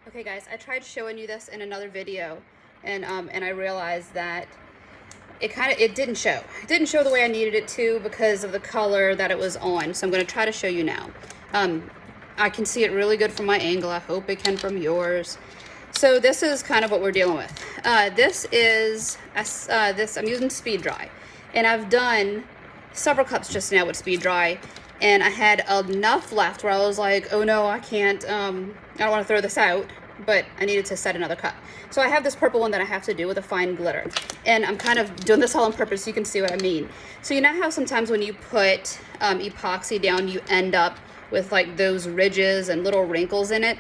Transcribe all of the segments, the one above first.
Okay guys, I tried showing you this in another video and I realized that it didn't show. It didn't show the way I needed it to because of the color that it was on. So I'm going to try to show you now. I can see it really good from my angle. I hope it can from yours. So this is kind of what we're dealing with. This is I'm using Speed Dry, and I've done several cups just now with Speed Dry, and I had enough left where I was like, oh no, I can't, I don't want to throw this out, but I needed to set another cup. So I have this purple one that I have to do with a fine glitter, and I'm kind of doing this all on purpose so you can see what I mean. So you know how sometimes when you put epoxy down, you end up with like those ridges and little wrinkles in it?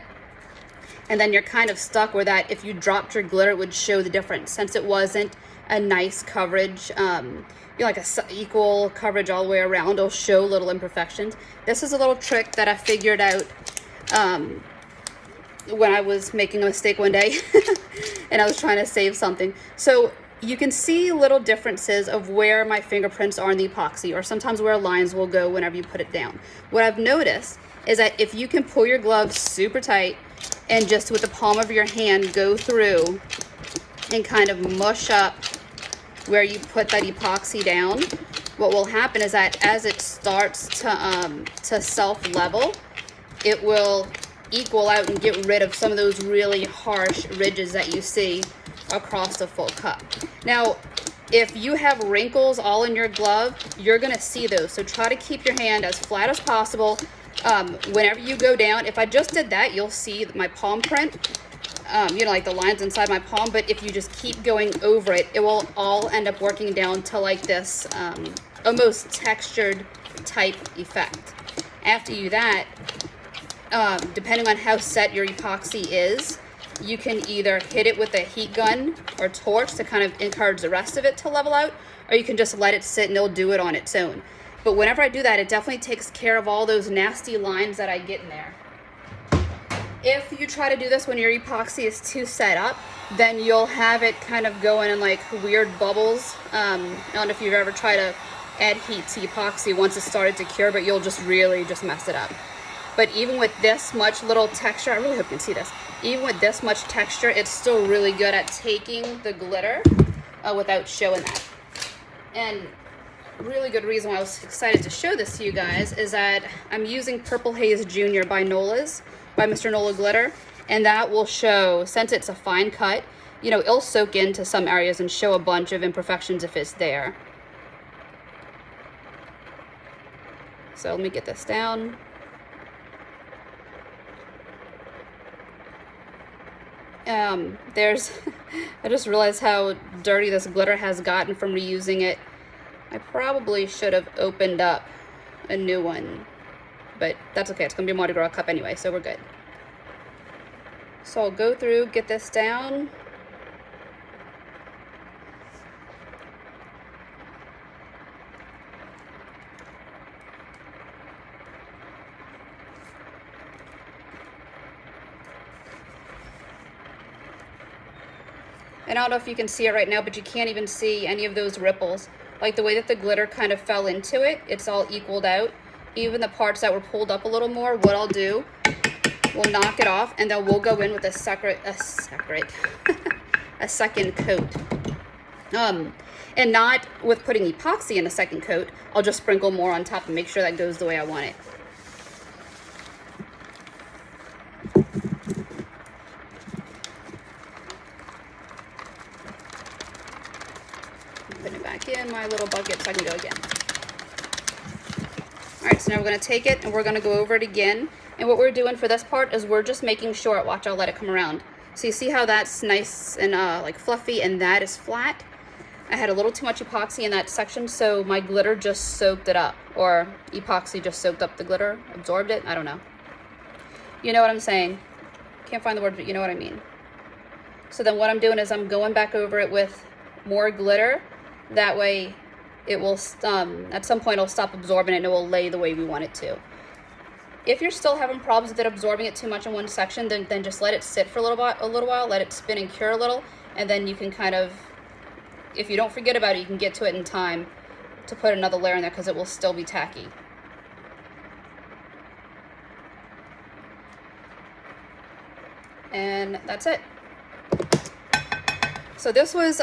And then you're kind of stuck where that if you dropped your glitter, it would show the difference. Since it wasn't a nice coverage, like a equal coverage all the way around, it'll show little imperfections. This is a little trick that I figured out when I was making a mistake one day and I was trying to save something. So you can see little differences of where my fingerprints are in the epoxy, or sometimes where lines will go whenever you put it down. What I've noticed is that if you can pull your glove super tight and just with the palm of your hand go through and kind of mush up where you put that epoxy down, what will happen is that as it starts to self-level, it will equal out and get rid of some of those really harsh ridges that you see across the full cup. Now, if you have wrinkles all in your glove, you're gonna see those. So try to keep your hand as flat as possible. Whenever you go down, if I just did that, you'll see my palm print, like the lines inside my palm, but if you just keep going over it, it will all end up working down to like this almost textured type effect. After you do that, depending on how set your epoxy is, you can either hit it with a heat gun or torch to kind of encourage the rest of it to level out, or you can just let it sit and it'll do it on its own. But whenever I do that, it definitely takes care of all those nasty lines that I get in there. If you try to do this when your epoxy is too set up, then you'll have it kind of going in like weird bubbles. I don't know if you've ever tried to add heat to epoxy once it started to cure, but you'll just really just mess it up. But even with this much little texture, I really hope you can see this. Even with this much texture, it's still really good at taking the glitter without showing that. And really good reason why I was excited to show this to you guys is that I'm using Purple Haze Junior by Nola's, by Mr. Nola Glitter, and that will show, since it's a fine cut, it'll soak into some areas and show a bunch of imperfections if it's there. So let me get this down. I just realized how dirty this glitter has gotten from reusing it. I probably should have opened up a new one, but that's okay. It's gonna be a Mardi Gras cup anyway, so we're good. So I'll go through, get this down. And I don't know if you can see it right now, but you can't even see any of those ripples. Like the way that the glitter kind of fell into it, it's all equaled out. Even the parts that were pulled up a little more, what I'll do, we'll knock it off, and then we'll go in with a second coat. And not with putting epoxy in a second coat. I'll just sprinkle more on top and make sure that goes the way I want it. Putting it back in my little bucket so I can go again. Alright, so now we're going to take it and we're going to go over it again. And what we're doing for this part is we're just making sure, watch, I'll let it come around. So you see how that's nice and like fluffy and that is flat? I had a little too much epoxy in that section, so my glitter just soaked it up. Or epoxy just soaked up the glitter, absorbed it, I don't know. You know what I'm saying? Can't find the word, but you know what I mean. So then what I'm doing is I'm going back over it with more glitter. That way it will, at some point it'll stop absorbing it and it will lay the way we want it to. If you're still having problems with it absorbing it too much in one section, then just let it sit for a little while, let it spin and cure a little, and then you can kind of, if you don't forget about it, you can get to it in time to put another layer in there because it will still be tacky. And that's it. So this was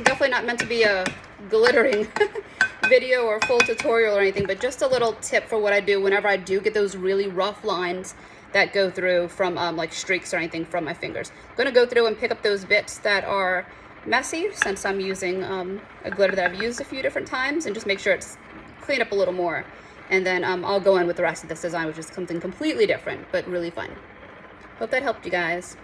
definitely not meant to be a glittering video or full tutorial or anything, but just a little tip for what I do whenever I do get those really rough lines that go through from like streaks or anything from my fingers. I'm going to go through and pick up those bits that are messy, since I'm using a glitter that I've used a few different times, and just make sure it's cleaned up a little more. And then I'll go in with the rest of this design, which is something completely different, but really fun. Hope that helped you guys.